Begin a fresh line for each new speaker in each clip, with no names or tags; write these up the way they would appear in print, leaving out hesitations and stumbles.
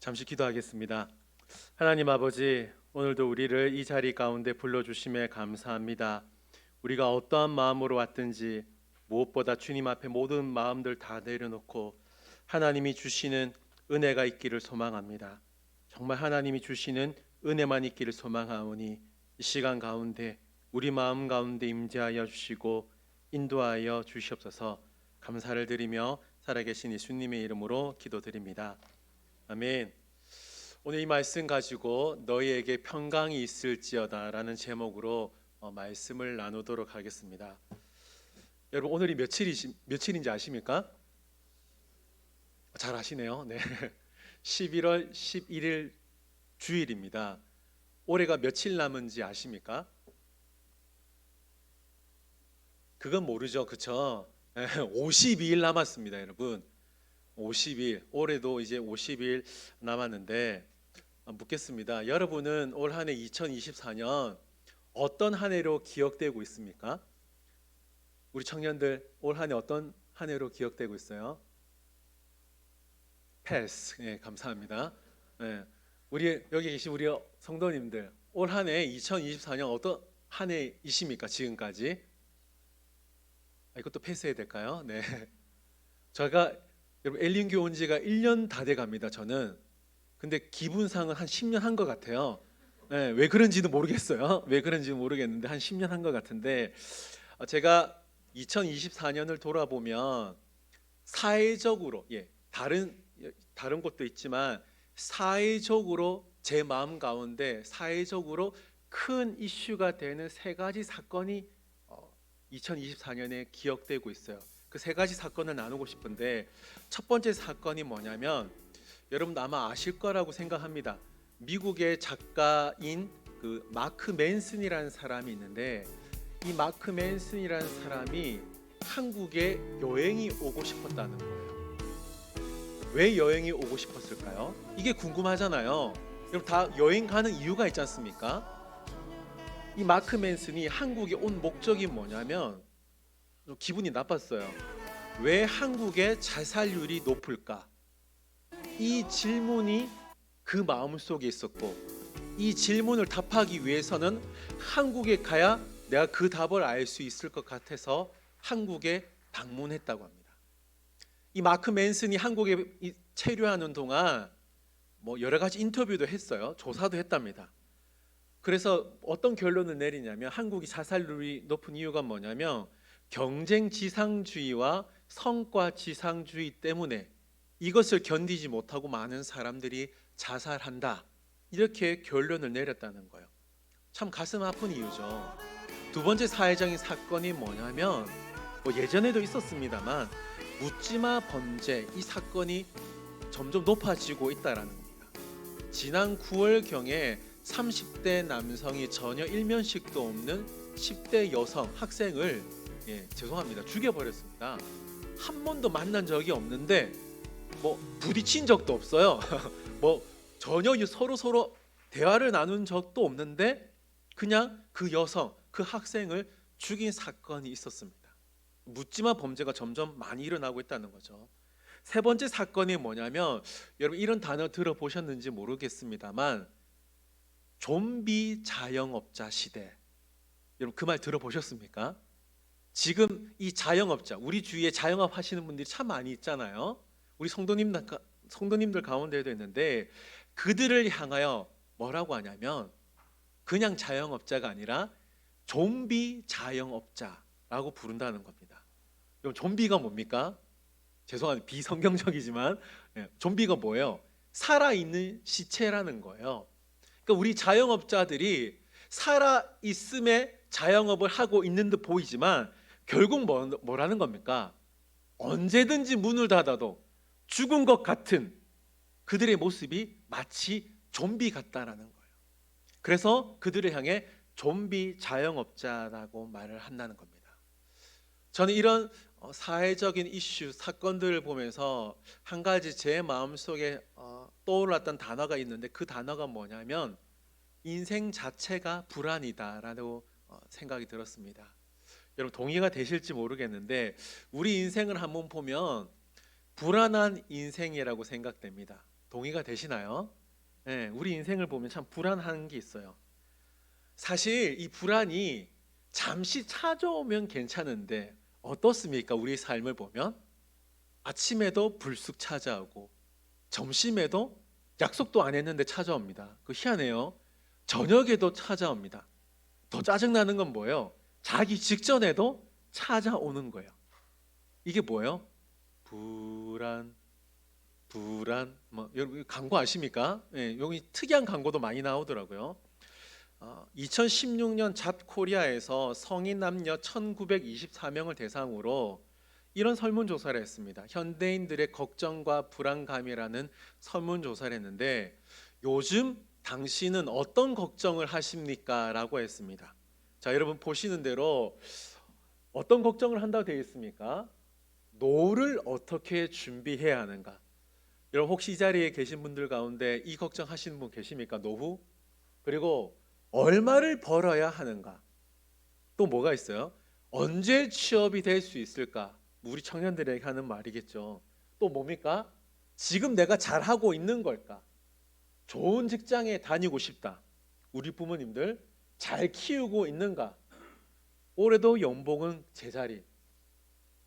잠시 기도하겠습니다. 하나님 아버지, 오늘도 우리를 이 자리 가운데 불러주심에 감사합니다. 우리가 어떠한 마음으로 왔든지 무엇보다 주님 앞에 모든 마음들 다 내려놓고 하나님이 주시는 은혜가 있기를 소망합니다. 정말 하나님이 주시는 은혜만 있기를 소망하오니 이 시간 가운데 우리 마음 가운데 임재하여 주시고 인도하여 주시옵소서. 감사를 드리며 살아계신 예수님의 이름으로 기도드립니다. 아멘. 오늘 이 말씀 가지고 너희에게 평강이 있을지어다 라는 제목으로 말씀을 나누도록 하겠습니다. 여러분, 오늘이 며칠인지 아십니까? 잘 아시네요. 네. 11월 11일 주일입니다. 올해가 며칠 남은지 아십니까? 그건 모르죠. 그쵸? 52일 남았습니다, 여러분. 50일, 올해도 이제 50일 남았는데 묻겠습니다. 여러분은 올 한 해 2024년 어떤 한 해로 기억되고 있습니까? 우리 청년들 올 한 해 어떤 한 해로 기억되고 있어요? 패스. 예, 감사합니다. 예, 우리 여기 계신 우리 성도님들 올 한 해 2024년 어떤 한 해이십니까? 지금까지? 이것도 패스해야 될까요? 네. 제가 여러분 엘린교 온 지가 1년 다 돼 갑니다. 저는. 근데 기분상은 한 10년 한 것 같아요. 네, 왜 그런지도 모르겠어요. 왜 그런지는 모르겠는데 한 10년 한 것 같은데 제가 2024년을 돌아보면 사회적으로 다른 곳도 있지만 사회적으로 제 마음 가운데 사회적으로 큰 이슈가 되는 세 가지 사건이 2024년에 기억되고 있어요. 그 세 가지 사건을 나누고 싶은데 첫 번째 사건이 뭐냐면 여러분 아마 아실 거라고 생각합니다. 미국의 작가인 그 마크 맨슨이라는 사람이 있는데 이 마크 맨슨이라는 사람이 한국에 여행이 오고 싶었다는 거예요. 왜 여행이 오고 싶었을까요? 이게 궁금하잖아요. 여러분 다 여행 가는 이유가 있지 않습니까? 이 마크 맨슨이 한국에 온 목적이 뭐냐면 기분이 나빴어요. 왜 한국의 자살률이 높을까? 이 질문이 그 마음속에 있었고 이 질문을 답하기 위해서는 한국에 가야 내가 그 답을 알 수 있을 것 같아서 한국에 방문했다고 합니다. 이 마크 맨슨이 한국에 체류하는 동안 여러 가지 인터뷰도 했어요. 조사도 했답니다. 그래서 어떤 결론을 내리냐면 한국이 자살률이 높은 이유가 뭐냐면 경쟁 지상주의와 성과 지상주의 때문에 이것을 견디지 못하고 많은 사람들이 자살한다. 이렇게 결론을 내렸다는 거예요. 참 가슴 아픈 이유죠. 두 번째 사회적인 사건이 뭐냐면 예전에도 있었습니다만 묻지마 범죄 이 사건이 점점 높아지고 있다라는 겁니다. 지난 9월경에 30대 남성이 전혀 일면식도 없는 10대 여성 학생을 죽여버렸습니다. 한 번도 만난 적이 없는데 부딪힌 적도 없어요. 전혀 서로 대화를 나눈 적도 없는데 그냥 그 여성, 그 학생을 죽인 사건이 있었습니다. 묻지마 범죄가 점점 많이 일어나고 있다는 거죠. 세 번째 사건이 뭐냐면 여러분 이런 단어 들어보셨는지 모르겠습니다만 좀비 자영업자 시대. 여러분 그 말 들어보셨습니까? 지금 이 자영업자, 우리 주위에 자영업 하시는 분들이 참 많이 있잖아요. 우리 성도님들 가운데도 있는데 그들을 향하여 뭐라고 하냐면 그냥 자영업자가 아니라 좀비 자영업자라고 부른다는 겁니다. 그럼 좀비가 뭡니까? 죄송합니다. 비성경적이지만 좀비가 뭐예요? 살아있는 시체라는 거예요. 그러니까 우리 자영업자들이 살아있음에 자영업을 하고 있는 듯 보이지만 결국 뭐라는 겁니까? 언제든지 문을 닫아도 죽은 것 같은 그들의 모습이 마치 좀비 같다라는 거예요. 그래서 그들을 향해 좀비 자영업자라고 말을 한다는 겁니다. 저는 이런 사회적인 이슈, 사건들을 보면서 한 가지 제 마음속에 떠올랐던 단어가 있는데 그 단어가 뭐냐면 인생 자체가 불안이다라고 생각이 들었습니다. 여러분 동의가 되실지 모르겠는데 우리 인생을 한번 보면 불안한 인생이라고 생각됩니다. 동의가 되시나요? 예, 우리 인생을 보면 참 불안한 게 있어요. 사실 이 불안이 잠시 찾아오면 괜찮은데 어떻습니까? 우리 삶을 보면 아침에도 불쑥 찾아오고 점심에도 약속도 안 했는데 찾아옵니다. 그 희한해요. 저녁에도 찾아옵니다. 더 짜증나는 건 뭐예요? 자기 직전에도 찾아오는 거예요. 이게 뭐예요? 불안, 불안. 뭐 여러분 광고 아십니까? 예, 여기 특이한 광고도 많이 나오더라고요. 2016년 잡코리아에서 성인 남녀 1924명을 대상으로 이런 설문조사를 했습니다. 현대인들의 걱정과 불안감이라는 설문조사를 했는데 요즘 당신은 어떤 걱정을 하십니까? 라고 했습니다. 자, 여러분 보시는 대로 어떤 걱정을 한다고 되어 있습니까? 노후를 어떻게 준비해야 하는가? 여러분 혹시 이 자리에 계신 분들 가운데 이 걱정하시는 분 계십니까? 노후? 그리고 얼마를 벌어야 하는가? 또 뭐가 있어요? 언제 취업이 될 수 있을까? 우리 청년들에게 하는 말이겠죠. 또 뭡니까? 지금 내가 잘하고 있는 걸까? 좋은 직장에 다니고 싶다. 우리 부모님들 잘 키우고 있는가? 올해도 연봉은 제자리.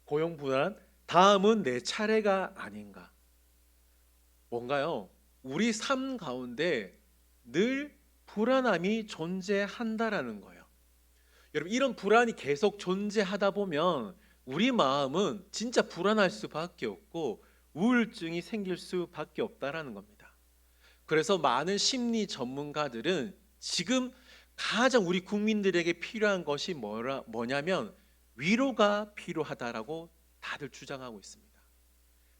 고용 불안. 다음은 내 차례가 아닌가? 뭔가요? 우리 삶 가운데 늘 불안함이 존재한다라는 거예요. 여러분 이런 불안이 계속 존재하다 보면 우리 마음은 진짜 불안할 수밖에 없고 우울증이 생길 수밖에 없다라는 겁니다. 그래서 많은 심리 전문가들은 지금 가장 우리 국민들에게 필요한 것이 뭐냐면 위로가 필요하다라고 다들 주장하고 있습니다.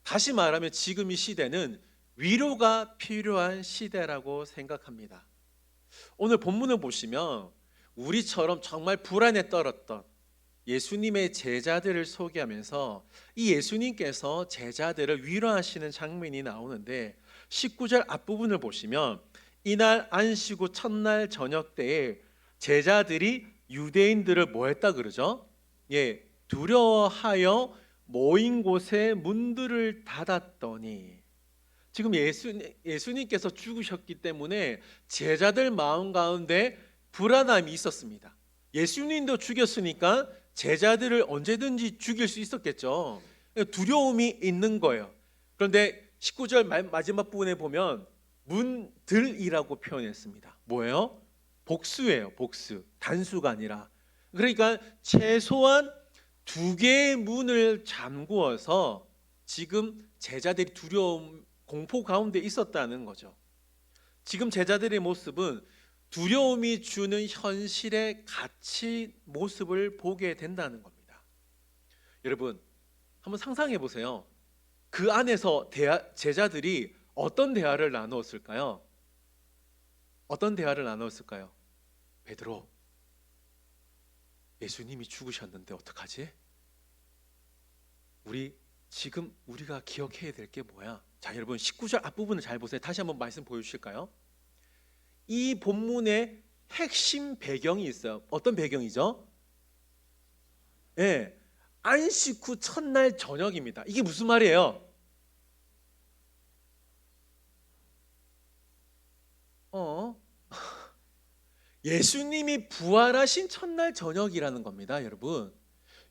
다시 말하면 지금 이 시대는 위로가 필요한 시대라고 생각합니다. 오늘 본문을 보시면 우리처럼 정말 불안에 떨었던 예수님의 제자들을 소개하면서 이 예수님께서 제자들을 위로하시는 장면이 나오는데 19절 앞부분을 보시면 이날 안식 후 첫날 저녁 때에 제자들이 유대인들을 뭐 했다 그러죠? 예, 두려워하여 모인 곳에 문들을 닫았더니 지금 예수님께서 죽으셨기 때문에 제자들 마음 가운데 불안함이 있었습니다. 예수님도 죽였으니까 제자들을 언제든지 죽일 수 있었겠죠. 두려움이 있는 거예요. 그런데 19절 마지막 부분에 보면 문들이라고 표현했습니다. 뭐예요? 복수예요. 복수. 단수가 아니라. 그러니까 최소한 두 개의 문을 잠그어서 지금 제자들이 두려움, 공포 가운데 있었다는 거죠. 지금 제자들의 모습은 두려움이 주는 현실의 가치 모습을 보게 된다는 겁니다. 여러분 한번 상상해 보세요. 그 안에서 제자들이 어떤 대화를 나누었을까요? 어떤 대화를 나누었을까요? 베드로, 예수님이 죽으셨는데 어떡하지? 지금 우리가 기억해야 될 게 뭐야? 자, 여러분 19절 앞부분을 잘 보세요. 다시 한번 말씀 보여주실까요? 이 본문의 핵심 배경이 있어요. 어떤 배경이죠? 네, 안식 후 첫날 저녁입니다. 이게 무슨 말이에요? 예수님이 부활하신 첫날 저녁이라는 겁니다, 여러분.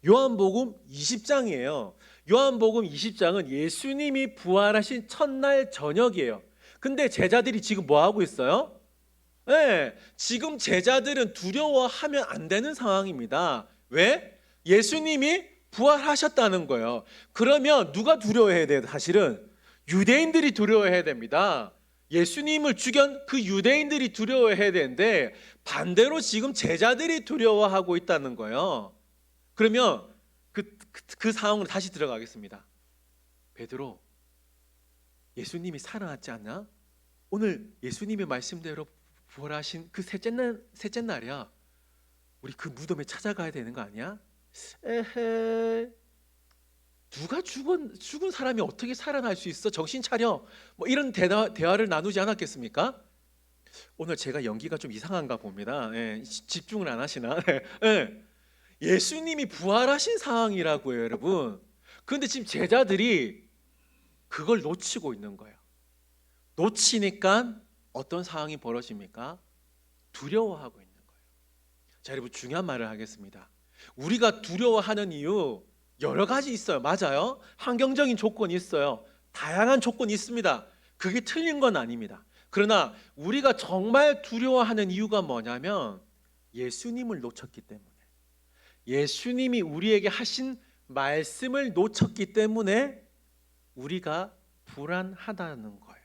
요한복음 20장이에요. 요한복음 20장은 예수님이 부활하신 첫날 저녁이에요. 근데 제자들이 지금 뭐 하고 있어요? 네, 지금 제자들은 두려워하면 안 되는 상황입니다. 왜? 예수님이 부활하셨다는 거예요. 그러면 누가 두려워해야 돼요? 사실은 유대인들이 두려워해야 됩니다. 예수님을 죽인 그 유대인들이 두려워해야 되는데 반대로 지금 제자들이 두려워하고 있다는 거예요. 그러면 그 상황으로 다시 들어가겠습니다. 베드로, 예수님이 살아났지 않나? 오늘 예수님의 말씀대로 부활하신 그 셋째 날이야. 우리 그 무덤에 찾아가야 되는 거 아니야? 에헤, 누가 죽은 사람이 어떻게 살아날 수 있어? 정신 차려. 뭐 이런 대화를 나누지 않았겠습니까? 오늘 제가 연기가 좀 이상한가 봅니다. 예, 집중을 안 하시나? 예. 예수님이 부활하신 상황이라고요, 여러분. 그런데 지금 제자들이 그걸 놓치고 있는 거예요. 놓치니까 어떤 상황이 벌어집니까? 두려워하고 있는 거예요. 자, 여러분 중요한 말을 하겠습니다. 우리가 두려워하는 이유 여러 가지 있어요. 맞아요. 환경적인 조건이 있어요. 다양한 조건이 있습니다. 그게 틀린 건 아닙니다. 그러나 우리가 정말 두려워하는 이유가 뭐냐면 예수님을 놓쳤기 때문에, 예수님이 우리에게 하신 말씀을 놓쳤기 때문에 우리가 불안하다는 거예요.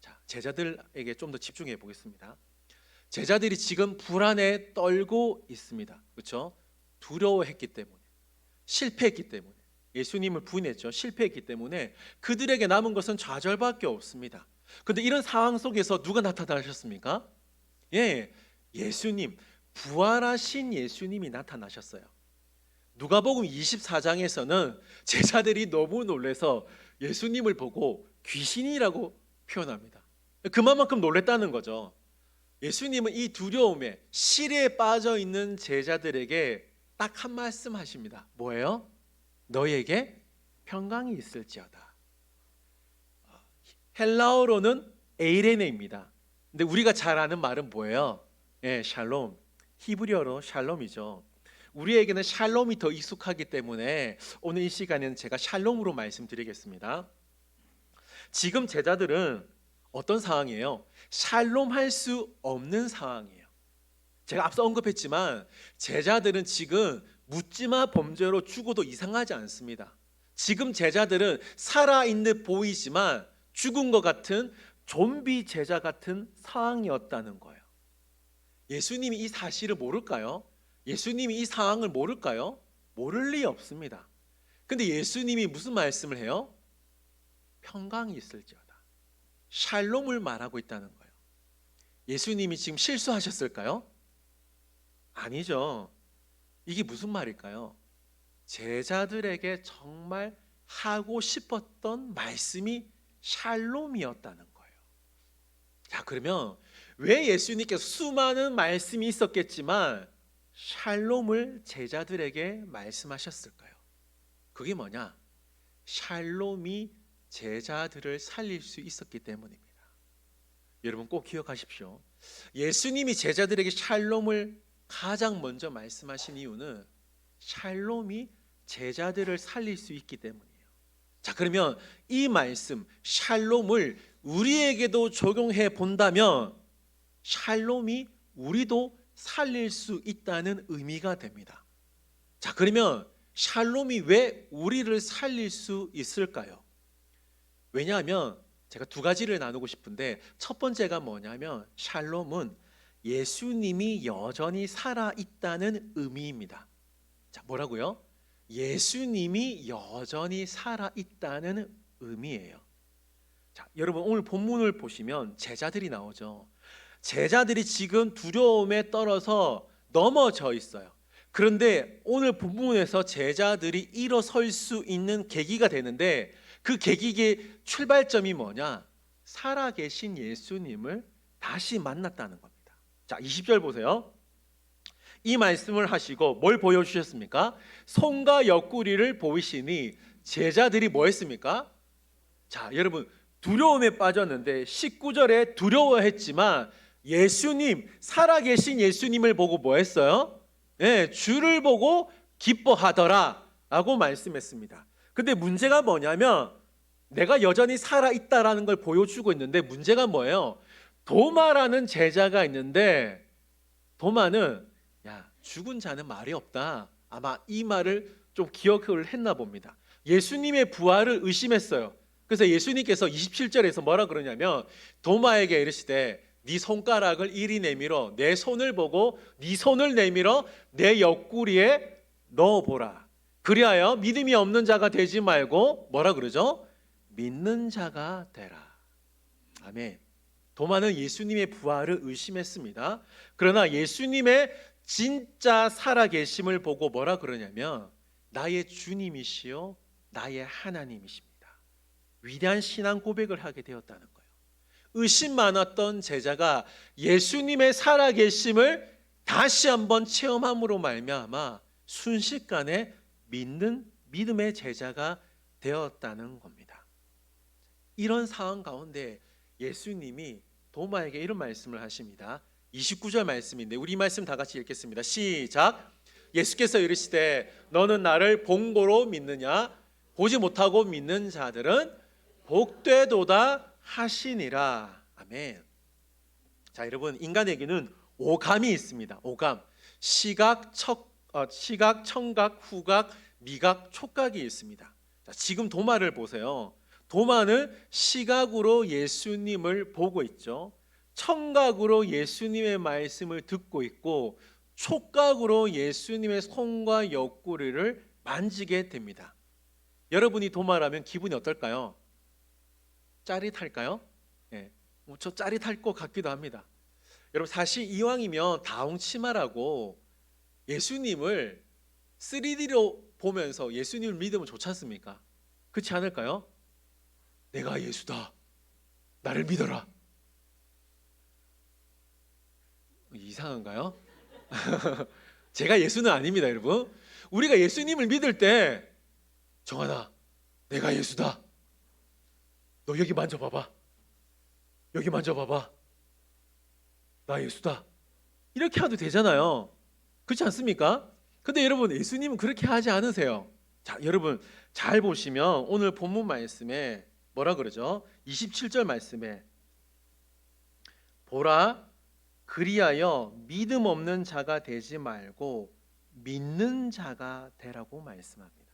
자, 제자들에게 좀 더 집중해 보겠습니다. 제자들이 지금 불안에 떨고 있습니다. 그렇죠? 두려워했기 때문에, 실패했기 때문에, 예수님을 부인했죠. 실패했기 때문에 그들에게 남은 것은 좌절밖에 없습니다. 그런데 이런 상황 속에서 누가 나타나셨습니까? 예수님, 부활하신 예수님이 나타나셨어요. 누가복음 24장에서는 제자들이 너무 놀라서 예수님을 보고 귀신이라고 표현합니다. 그만큼 놀랬다는 거죠. 예수님은 이 두려움에, 시리에 빠져 있는 제자들에게 딱 한 말씀 하십니다. 뭐예요? 너에게 평강이 있을지어다. 헬라어로는 에이레네입니다. 근데 우리가 잘 아는 말은 뭐예요? 샬롬. 히브리어로 샬롬이죠. 우리에게는 샬롬이 더 익숙하기 때문에 오늘 이 시간에는 제가 샬롬으로 말씀드리겠습니다. 지금 제자들은 어떤 상황이에요? 샬롬할 수 없는 상황이에요. 제가 앞서 언급했지만 제자들은 지금 묻지마 범죄로 죽어도 이상하지 않습니다. 지금 제자들은 살아있는 보이지만 죽은 것 같은 좀비 제자 같은 상황이었다는 거예요. 예수님이 이 사실을 모를까요? 예수님이 이 상황을 모를까요? 모를 리 없습니다. 근데 예수님이 무슨 말씀을 해요? 평강이 있을지어다. 샬롬을 말하고 있다는 거예요. 예수님이 지금 실수하셨을까요? 아니죠. 이게 무슨 말일까요? 제자들에게 정말 하고 싶었던 말씀이 샬롬이었다는 거예요. 자, 그러면 왜 예수님께서 수많은 말씀이 있었겠지만 샬롬을 제자들에게 말씀하셨을까요? 그게 뭐냐? 샬롬이 제자들을 살릴 수 있었기 때문입니다. 여러분 꼭 기억하십시오. 예수님이 제자들에게 샬롬을 가장 먼저 말씀하신 이유는 샬롬이 제자들을 살릴 수 있기 때문이에요. 자, 그러면 이 말씀 샬롬을 우리에게도 적용해 본다면 샬롬이 우리도 살릴 수 있다는 의미가 됩니다. 자, 그러면 샬롬이 왜 우리를 살릴 수 있을까요? 왜냐하면 제가 두 가지를 나누고 싶은데, 첫 번째가 뭐냐면 샬롬은 예수님이 여전히 살아있다는 의미입니다. 자, 뭐라고요? 예수님이 여전히 살아있다는 의미예요. 자, 여러분 오늘 본문을 보시면 제자들이 나오죠. 제자들이 지금 두려움에 떨어서 넘어져 있어요. 그런데 오늘 본문에서 제자들이 일어설 수 있는 계기가 되는데, 그 계기의 출발점이 뭐냐? 살아계신 예수님을 다시 만났다는 겁니다. 자, 20절 보세요. 이 말씀을 하시고 뭘 보여주셨습니까? 손과 옆구리를 보이시니 제자들이 뭐 했습니까? 자, 여러분 두려움에 빠졌는데 19절에 두려워했지만 예수님, 살아계신 예수님을 보고 뭐 했어요? 주를 보고 기뻐하더라 라고 말씀했습니다. 근데 문제가 뭐냐면 내가 여전히 살아있다라는 걸 보여주고 있는데, 문제가 뭐예요? 도마라는 제자가 있는데 도마는 야, 죽은 자는 말이 없다. 아마 이 말을 좀 기억을 했나 봅니다. 예수님의 부활을 의심했어요. 그래서 예수님께서 27절에서 뭐라 그러냐면 도마에게 이르시되 네 손가락을 이리 내밀어 내 손을 보고 네 손을 내밀어 내 옆구리에 넣어보라. 그리하여 믿음이 없는 자가 되지 말고 뭐라 그러죠? 믿는 자가 되라. 아멘. 도마는 예수님의 부활을 의심했습니다. 그러나 예수님의 진짜 살아계심을 보고 뭐라 그러냐면 나의 주님이시요 나의 하나님이십니다. 위대한 신앙 고백을 하게 되었다는 거예요. 의심 많았던 제자가 예수님의 살아계심을 다시 한번 체험함으로 말미암아 순식간에 믿는 믿음의 제자가 되었다는 겁니다. 이런 상황 가운데 예수님이 도마에게 이런 말씀을 하십니다. 29절 말씀인데 우리 말씀 다 같이 읽겠습니다. 시작. 예수께서 이르시되 너는 나를 본고로 믿느냐? 보지 못하고 믿는 자들은 복되도다 하시니라. 아멘. 자, 여러분, 인간에게는 오감이 있습니다. 오감. 시각, 청각, 후각, 미각, 촉각이 있습니다. 자, 지금 도마를 보세요. 도마는 시각으로 예수님을 보고 있죠. 청각으로 예수님의 말씀을 듣고 있고 촉각으로 예수님의 손과 옆구리를 만지게 됩니다. 여러분이 도마라면 기분이 어떨까요? 짜릿할까요? 예, 저 짜릿할 것 같기도 합니다. 여러분, 사실 이왕이면 다홍치마라고 예수님을 3D로 보면서 예수님을 믿으면 좋지 않습니까? 그렇지 않을까요? 내가 예수다, 나를 믿어라. 이상한가요? 제가 예수는 아닙니다, 여러분. 우리가 예수님을 믿을 때 정하나, 내가 예수다, 너 여기 만져봐봐, 여기 만져봐봐, 나 예수다, 이렇게 해도 되잖아요. 그렇지 않습니까? 근데 여러분, 예수님은 그렇게 하지 않으세요. 자, 여러분 잘 보시면 오늘 본문 말씀에 뭐라 그러죠? 27절 말씀에 보라, 그리하여 믿음 없는 자가 되지 말고 믿는 자가 되라고 말씀합니다.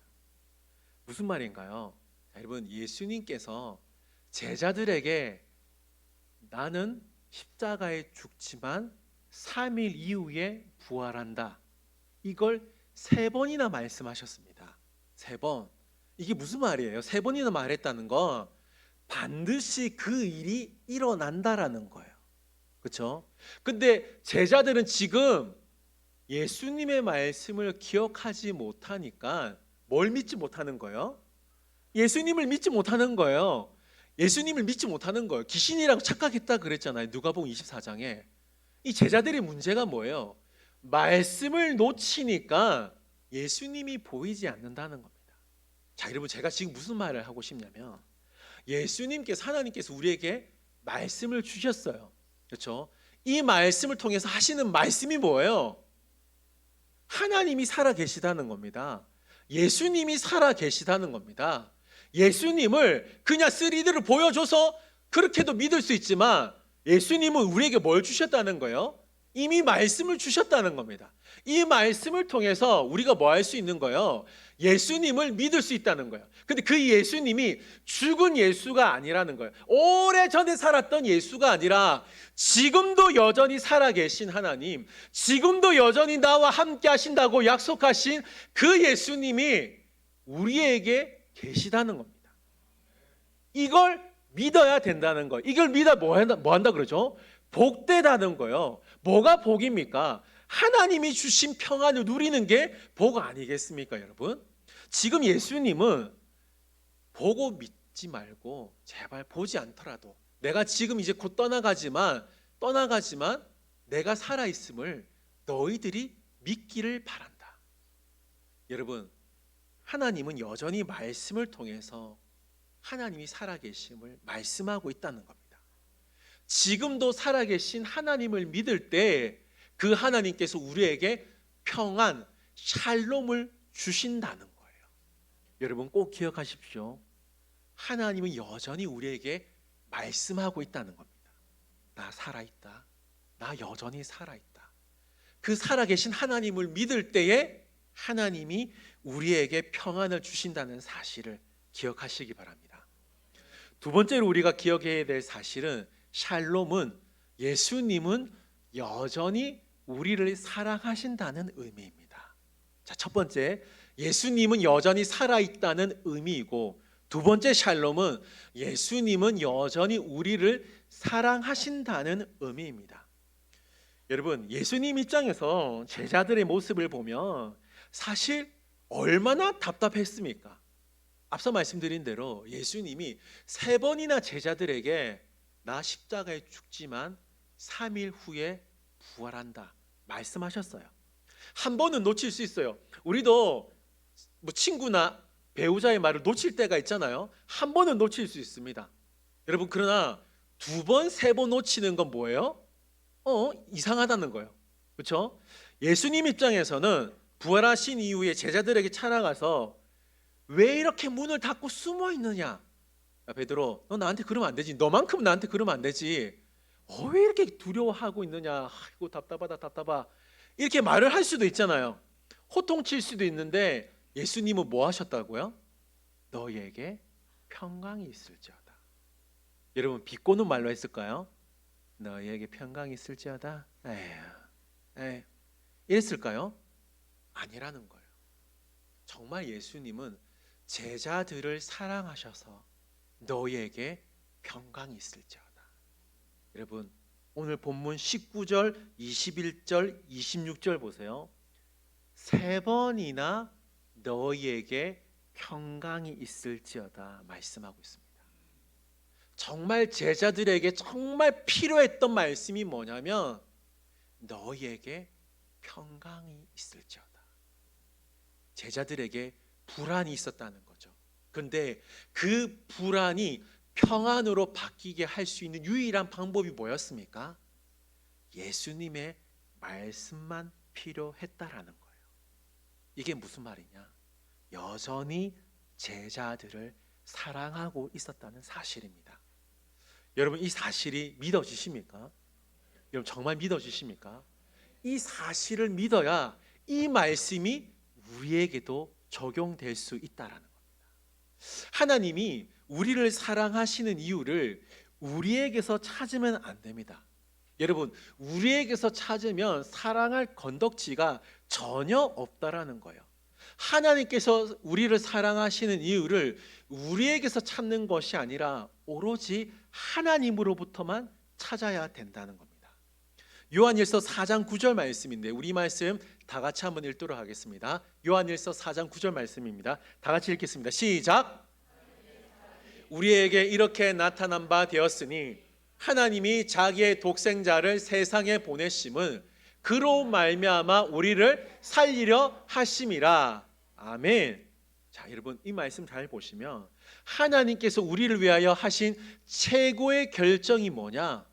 무슨 말인가요? 자, 여러분, 예수님께서 제자들에게 나는 십자가에 죽지만 3일 이후에 부활한다, 이걸 3번이나 말씀하셨습니다. 3번. 이게 무슨 말이에요? 3번이나 말했다는 건 반드시 그 일이 일어난다라는 거예요. 그렇죠? 근데 제자들은 지금 예수님의 말씀을 기억하지 못하니까 뭘 믿지 못하는 거예요? 예수님을 믿지 못하는 거예요. 예수님을 믿지 못하는 거예요. 귀신이라고 착각했다 그랬잖아요. 누가복음 24장에. 이 제자들의 문제가 뭐예요? 말씀을 놓치니까 예수님이 보이지 않는다는 겁니다. 자, 여러분, 제가 지금 무슨 말을 하고 싶냐면 예수님께서, 하나님께서 우리에게 말씀을 주셨어요. 그렇죠? 이 말씀을 통해서 하시는 말씀이 뭐예요? 하나님이 살아 계시다는 겁니다. 예수님이 살아 계시다는 겁니다. 예수님을 그냥 3D로 보여줘서 그렇게도 믿을 수 있지만 예수님은 우리에게 뭘 주셨다는 거예요? 이미 말씀을 주셨다는 겁니다. 이 말씀을 통해서 우리가 뭐 할 수 있는 거예요? 예수님을 믿을 수 있다는 거예요. 근데 그 예수님이 죽은 예수가 아니라는 거예요. 오래전에 살았던 예수가 아니라 지금도 여전히 살아계신 하나님, 지금도 여전히 나와 함께 하신다고 약속하신 그 예수님이 우리에게 계시다는 겁니다. 이걸 믿어야 된다는 거예요. 이걸 믿어 뭐 한다 그러죠? 복되다는 거예요. 뭐가 복입니까? 하나님이 주신 평안을 누리는 게 복 아니겠습니까, 여러분? 지금 예수님은 보고 믿지 말고 제발 보지 않더라도 내가 지금 이제 곧 떠나가지만 내가 살아있음을 너희들이 믿기를 바란다. 여러분, 하나님은 여전히 말씀을 통해서 하나님이 살아계심을 말씀하고 있다는 겁니다. 지금도 살아계신 하나님을 믿을 때 그 하나님께서 우리에게 평안, 샬롬을 주신다는 거예요. 여러분, 꼭 기억하십시오. 하나님은 여전히 우리에게 말씀하고 있다는 겁니다. 나 살아있다. 나 여전히 살아있다. 그 살아계신 하나님을 믿을 때에 하나님이 우리에게 평안을 주신다는 사실을 기억하시기 바랍니다. 두 번째로 우리가 기억해야 될 사실은, 샬롬은 예수님은 여전히 우리를 사랑하신다는 의미입니다. 자, 첫 번째, 예수님은 여전히 살아있다는 의미이고, 두 번째 샬롬은 예수님은 여전히 우리를 사랑하신다는 의미입니다. 여러분, 예수님 입장에서 제자들의 모습을 보면 사실 얼마나 답답했습니까? 앞서 말씀드린 대로 예수님이 3번이나 제자들에게 나 십자가에 죽지만 3일 후에 부활한다 말씀하셨어요. 한 번은 놓칠 수 있어요. 우리도 뭐 친구나 배우자의 말을 놓칠 때가 있잖아요. 한 번은 놓칠 수 있습니다. 여러분, 그러나 두 번, 세 번 놓치는 건 뭐예요? 이상하다는 거예요. 그렇죠? 예수님 입장에서는 부활하신 이후에 제자들에게 찾아가서 왜 이렇게 문을 닫고 숨어 있느냐? 야, 베드로, 너 나한테 그러면 안 되지. 너만큼 나한테 그러면 안 되지. 왜 이렇게 두려워하고 있느냐? 아이고 답답하다 답답하. 이렇게 말을 할 수도 있잖아요. 호통칠 수도 있는데 예수님은 뭐 하셨다고요? 너희에게 평강이 있을지어다. 여러분 비꼬는 말로 했을까요? 너희에게 평강이 있을지어다. 에휴, 이랬을까요? 아니라는 거예요. 정말 예수님은 제자들을 사랑하셔서 너희에게 평강이 있을지어다. 여러분 오늘 본문 19절, 21절, 26절 보세요. 세 번이나 너희에게 평강이 있을지어다 말씀하고 있습니다. 정말 제자들에게 정말 필요했던 말씀이 뭐냐면 너희에게 평강이 있을지어다. 제자들에게 불안이 있었다는 거죠. 그런데 그 불안이 평안으로 바뀌게 할 수 있는 유일한 방법이 뭐였습니까? 예수님의 말씀만 필요했다라는 거예요. 이게 무슨 말이냐? 여전히 제자들을 사랑하고 있었다는 사실입니다. 여러분 이 사실이 믿어지십니까? 여러분 정말 믿어지십니까? 이 사실을 믿어야 이 말씀이 우리에게도 적용될 수 있다라는 겁니다. 하나님이 우리를 사랑하시는 이유를 우리에게서 찾으면 안 됩니다. 여러분 우리에게서 찾으면 사랑할 건덕지가 전혀 없다라는 거예요. 하나님께서 우리를 사랑하시는 이유를 우리에게서 찾는 것이 아니라 오로지 하나님으로부터만 찾아야 된다는 겁니다. 요한일서 4장 9절 말씀인데 우리 말씀 다 같이 한번 읽도록 하겠습니다. 요한일서 4장 9절 말씀입니다. 다 같이 읽겠습니다. 시작. 우리에게 이렇게 나타난 바 되었으니 하나님이 자기의 독생자를 세상에 보내심은 그로 말미암아 우리를 살리려 하심이라. 아멘. 자, 여러분 이 말씀 잘 보시면 하나님께서 우리를 위하여 하신 최고의 결정이 뭐냐?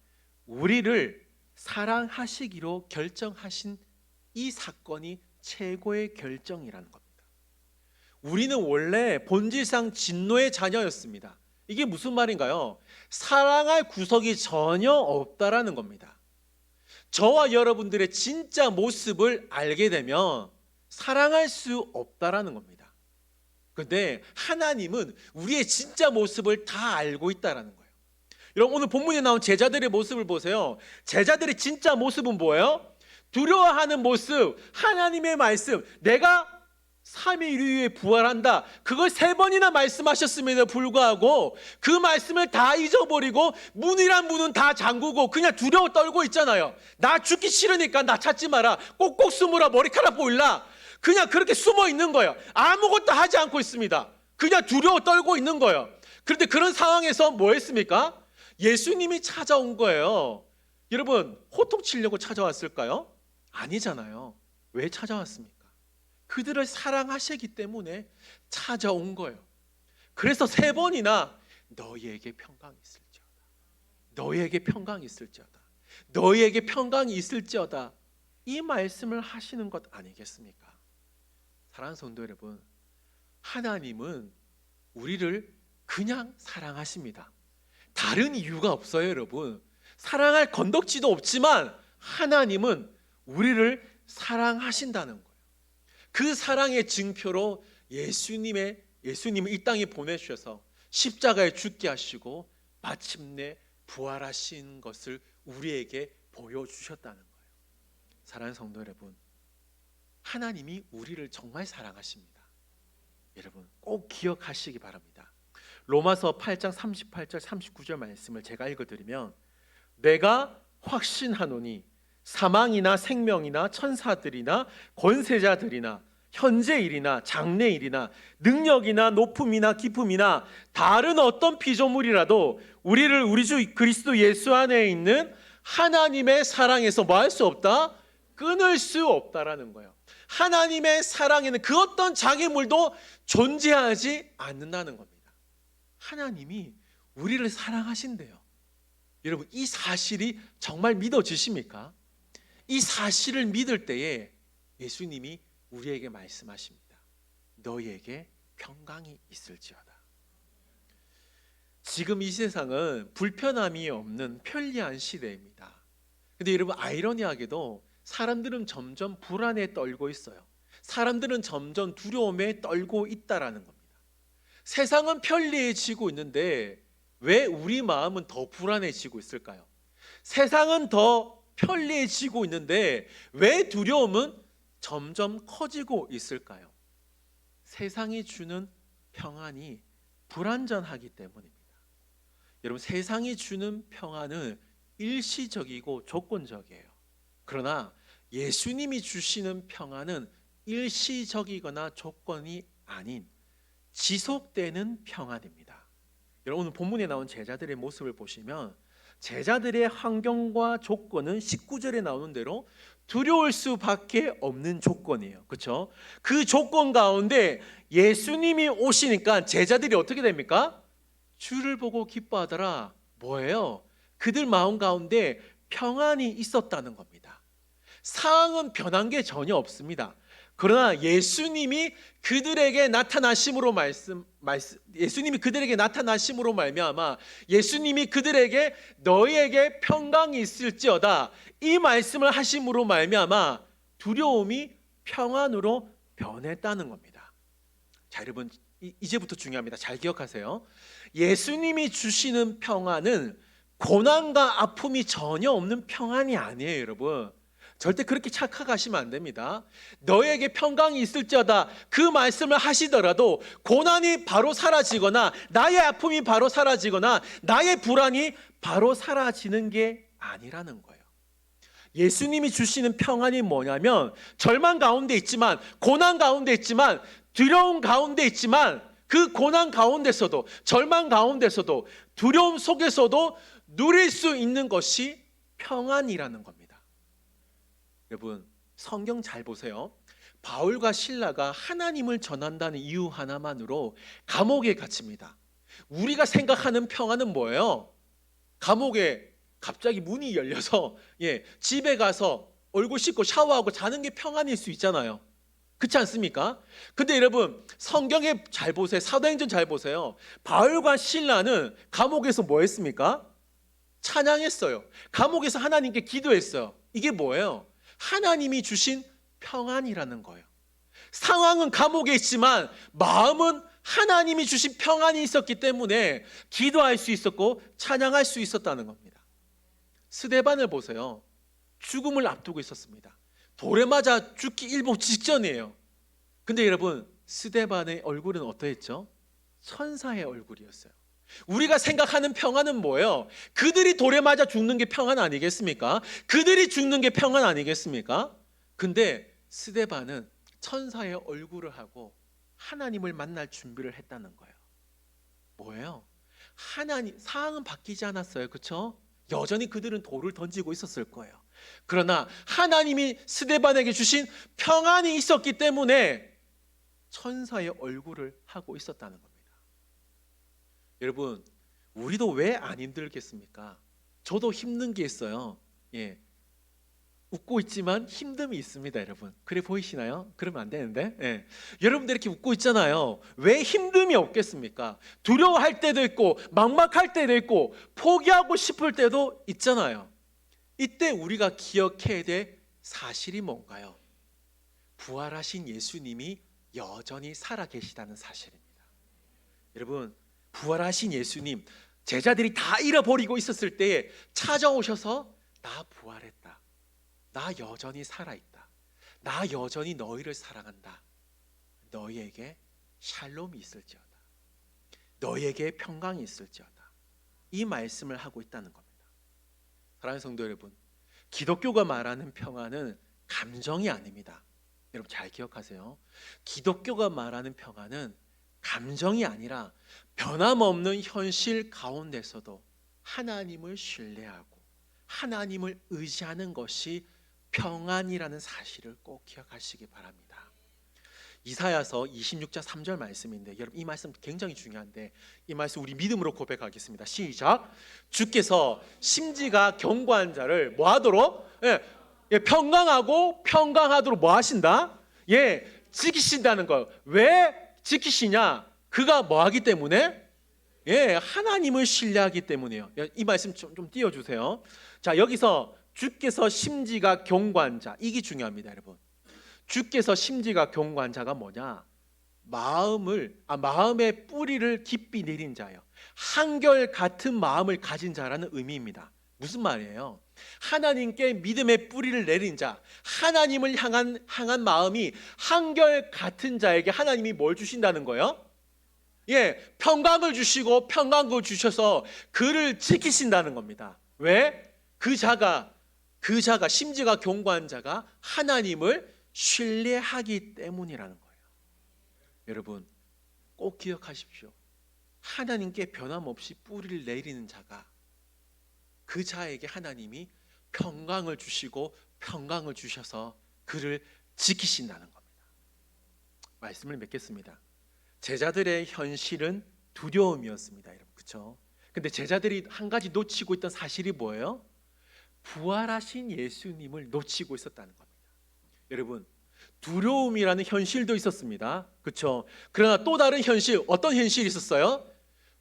우리를 사랑하시기로 결정하신 이 사건이 최고의 결정이라는 겁니다. 우리는 원래 본질상 진노의 자녀였습니다. 이게 무슨 말인가요? 사랑할 구석이 전혀 없다라는 겁니다. 저와 여러분들의 진짜 모습을 알게 되면 사랑할 수 없다라는 겁니다. 그런데 하나님은 우리의 진짜 모습을 다 알고 있다라는 거예요. 여러분 오늘 본문에 나온 제자들의 모습을 보세요. 제자들의 진짜 모습은 뭐예요? 두려워하는 모습, 하나님의 말씀, 내가 3일 이후에 부활한다. 그걸 3번이나 말씀하셨음에도 불구하고 그 말씀을 다 잊어버리고 문이란 문은 다 잠그고 그냥 두려워 떨고 있잖아요. 나 죽기 싫으니까 나 찾지 마라. 꼭꼭 숨으라. 머리카락 보일라. 그냥 그렇게 숨어 있는 거예요. 아무것도 하지 않고 있습니다. 그냥 두려워 떨고 있는 거예요. 그런데 그런 상황에서 뭐 했습니까? 예수님이 찾아온 거예요. 여러분 호통치려고 찾아왔을까요? 아니잖아요. 왜 찾아왔습니까? 그들을 사랑하시기 때문에 찾아온 거예요. 그래서 3번이나 너희에게 평강이 있을지어다. 너희에게 평강이 있을지어다. 너희에게 평강이 있을지어다. 이 말씀을 하시는 것 아니겠습니까? 사랑하는 성도 여러분, 하나님은 우리를 그냥 사랑하십니다. 다른 이유가 없어요, 여러분. 사랑할 건덕지도 없지만 하나님은 우리를 사랑하신다는 거예요. 그 사랑의 증표로 예수님을 이 땅에 보내주셔서 십자가에 죽게 하시고 마침내 부활하신 것을 우리에게 보여주셨다는 거예요. 사랑하는 성도 여러분, 하나님이 우리를 정말 사랑하십니다. 여러분 꼭 기억하시기 바랍니다. 로마서 8장 38절 39절 말씀을 제가 읽어드리면 내가 확신하노니 사망이나 생명이나 천사들이나 권세자들이나 현재일이나 장래일이나 능력이나 높음이나 깊음이나 다른 어떤 피조물이라도 우리를 우리 주 그리스도 예수 안에 있는 하나님의 사랑에서 뭐 할 수 없다? 끊을 수 없다라는 거예요. 하나님의 사랑에는 그 어떤 장애물도 존재하지 않는다는 겁니다. 하나님이 우리를 사랑하신대요. 여러분, 이 사실이 정말 믿어지십니까? 이 사실을 믿을 때에 예수님이 우리에게 말씀하십니다. 너희에게 평강이 있을지어다. 지금 이 세상은 불편함이 없는 편리한 시대입니다. 근데 여러분, 아이러니하게도 사람들은 점점 불안에 떨고 있어요. 사람들은 점점 두려움에 떨고 있다라는 겁니다. 세상은 편리해지고 있는데 왜 우리 마음은 더 불안해지고 있을까요? 세상은 더 편리해지고 있는데 왜 두려움은 점점 커지고 있을까요? 세상이 주는 평안이 불완전하기 때문입니다. 여러분, 세상이 주는 평안은 일시적이고 조건적이에요. 그러나 예수님이 주시는 평안은 일시적이거나 조건이 아닌 지속되는 평안입니다. 여러분, 오늘 본문에 나온 제자들의 모습을 보시면 제자들의 환경과 조건은 19절에 나오는 대로 두려울 수밖에 없는 조건이에요. 그렇죠? 그 조건 가운데 예수님이 오시니까 제자들이 어떻게 됩니까? 주를 보고 기뻐하더라. 뭐예요? 그들 마음 가운데 평안이 있었다는 겁니다. 상황은 변한 게 전혀 없습니다. 그러나 예수님이 그들에게 나타나심으로 예수님이 그들에게 나타나심으로 말미암아 예수님이 그들에게 너희에게 평강이 있을지어다 이 말씀을 하심으로 말미암아 두려움이 평안으로 변했다는 겁니다. 자, 여러분, 이제부터 중요합니다. 잘 기억하세요. 예수님이 주시는 평안은 고난과 아픔이 전혀 없는 평안이 아니에요, 여러분. 절대 그렇게 착각하시면 안 됩니다. 너에게 평강이 있을지어다 그 말씀을 하시더라도 고난이 바로 사라지거나 나의 아픔이 바로 사라지거나 나의 불안이 바로 사라지는 게 아니라는 거예요. 예수님이 주시는 평안이 뭐냐면 절망 가운데 있지만 고난 가운데 있지만 두려움 가운데 있지만 그 고난 가운데서도 절망 가운데서도 두려움 속에서도 누릴 수 있는 것이 평안이라는 겁니다. 여러분, 성경 잘 보세요. 바울과 실라가 하나님을 전한다는 이유 하나만으로 감옥에 갇힙니다. 우리가 생각하는 평안은 뭐예요? 감옥에 갑자기 문이 열려서 집에 가서 얼굴 씻고 샤워하고 자는 게 평안일 수 있잖아요. 그렇지 않습니까? 근데 여러분, 성경에 잘 보세요. 사도행전 잘 보세요. 바울과 실라는 감옥에서 뭐 했습니까? 찬양했어요. 감옥에서 하나님께 기도했어요. 이게 뭐예요? 하나님이 주신 평안이라는 거예요. 상황은 감옥에 있지만 마음은 하나님이 주신 평안이 있었기 때문에 기도할 수 있었고 찬양할 수 있었다는 겁니다. 스데반을 보세요. 죽음을 앞두고 있었습니다. 돌에 맞아 죽기 일보 직전이에요. 근데 여러분, 스데반의 얼굴은 어떠했죠? 천사의 얼굴이었어요. 우리가 생각하는 평안은 뭐예요? 그들이 돌에 맞아 죽는 게 평안 아니겠습니까? 그들이 죽는 게 평안 아니겠습니까? 근데 스데반은 천사의 얼굴을 하고 하나님을 만날 준비를 했다는 거예요. 뭐예요? 하나님, 상황은 바뀌지 않았어요. 그렇죠? 여전히 그들은 돌을 던지고 있었을 거예요. 그러나 하나님이 스데반에게 주신 평안이 있었기 때문에 천사의 얼굴을 하고 있었다는 겁니다. 여러분, 우리도 왜 안 힘들겠습니까? 저도 힘든 게 있어요. 웃고 있지만 힘듦이 있습니다, 여러분. 그래 보이시나요? 그러면 안 되는데. 여러분들 이렇게 웃고 있잖아요. 왜 힘듦이 없겠습니까? 두려워할 때도 있고 막막할 때도 있고 포기하고 싶을 때도 있잖아요. 이때 우리가 기억해야 될 사실이 뭔가요? 부활하신 예수님이 여전히 살아계시다는 사실입니다. 여러분, 부활하신 예수님, 제자들이 다 잃어버리고 있었을 때에 찾아오셔서 나 부활했다. 나 여전히 살아있다. 나 여전히 너희를 사랑한다. 너희에게 샬롬이 있을지어다. 너희에게 평강이 있을지어다. 이 말씀을 하고 있다는 겁니다. 사랑하는 성도 여러분, 기독교가 말하는 평안은 감정이 아닙니다. 여러분 잘 기억하세요. 기독교가 말하는 평안은 감정이 아니라 변함없는 현실 가운데서도 하나님을 신뢰하고 하나님을 의지하는 것이 평안이라는 사실을 꼭 기억하시기 바랍니다. 이사야서 26장 3절 말씀인데 여러분 이 말씀 굉장히 중요한데 이 말씀 우리 믿음으로 고백하겠습니다. 시작. 주께서 심지가 견고한 자를 뭐 하도록? 평강하고 평강하도록 뭐 하신다? 지키신다는 거예요. 왜 지키시냐? 그가 뭐 하기 때문에? 하나님을 신뢰하기 때문이에요. 이 말씀 좀 띄워주세요. 자, 여기서 주께서 심지가 견고한 자, 이게 중요합니다, 여러분. 주께서 심지가 견고한 자가 뭐냐? 마음의 뿌리를 깊이 내린 자예요. 한결 같은 마음을 가진 자라는 의미입니다. 무슨 말이에요? 하나님께 믿음의 뿌리를 내린 자, 하나님을 향한 마음이 한결 같은 자에게 하나님이 뭘 주신다는 거예요? 평강을 주시고 평강을 주셔서 그를 지키신다는 겁니다. 왜? 그 자가 심지가 견고한 자가 하나님을 신뢰하기 때문이라는 거예요. 여러분 꼭 기억하십시오. 하나님께 변함없이 뿌리를 내리는 자가 그 자에게 하나님이 평강을 주시고 평강을 주셔서 그를 지키신다는 겁니다. 말씀을 맺겠습니다. 제자들의 현실은 두려움이었습니다, 여러분. 그렇죠? 근데 제자들이 한 가지 놓치고 있던 사실이 뭐예요? 부활하신 예수님을 놓치고 있었다는 겁니다. 여러분, 두려움이라는 현실도 있었습니다. 그렇죠? 그러나 또 다른 현실, 어떤 현실이 있었어요?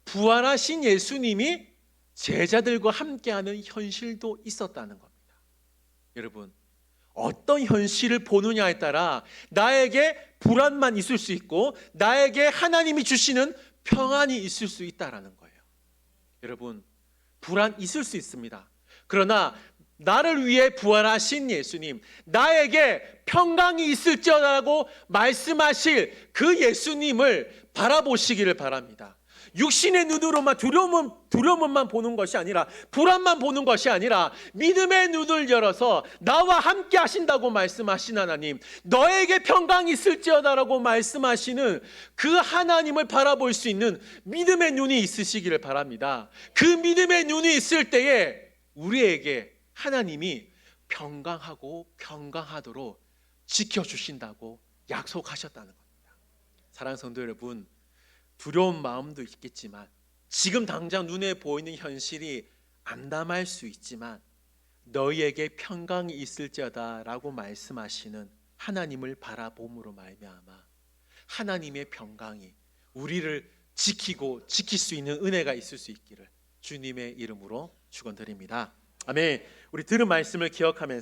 부활하신 예수님이 제자들과 함께하는 현실도 있었다는 겁니다. 여러분, 어떤 현실을 보느냐에 따라 나에게 불안만 있을 수 있고 나에게 하나님이 주시는 평안이 있을 수 있다라는 거예요. 여러분, 불안 있을 수 있습니다. 그러나 나를 위해 부활하신 예수님, 나에게 평강이 있을지어다라고 말씀하실 그 예수님을 바라보시기를 바랍니다. 육신의 눈으로만 두려움만 보는 것이 아니라, 불안만 보는 것이 아니라 믿음의 눈을 열어서 나와 함께 하신다고 말씀하신 하나님, 너에게 평강이 있을지어다라고 말씀하시는 그 하나님을 바라볼 수 있는 믿음의 눈이 있으시기를 바랍니다. 그 믿음의 눈이 있을 때에 우리에게 하나님이 평강하고 평강하도록 지켜주신다고 약속하셨다는 겁니다. 사랑하는 성도 여러분, 두려운 마음도 있겠지만, 지금 당장 눈에 보이는 현실이 암담할 수 있지만 너희에게 평강이 있을지어다 라고 말씀하시는 하나님을 바라봄으로 말미암아 하나님의 평강이 우리를 지키고 지킬 수 있는 은혜가 있을 수 있기를 주님의 이름으로 축원드립니다. 아멘. 우리 들은 말씀을 기억하면서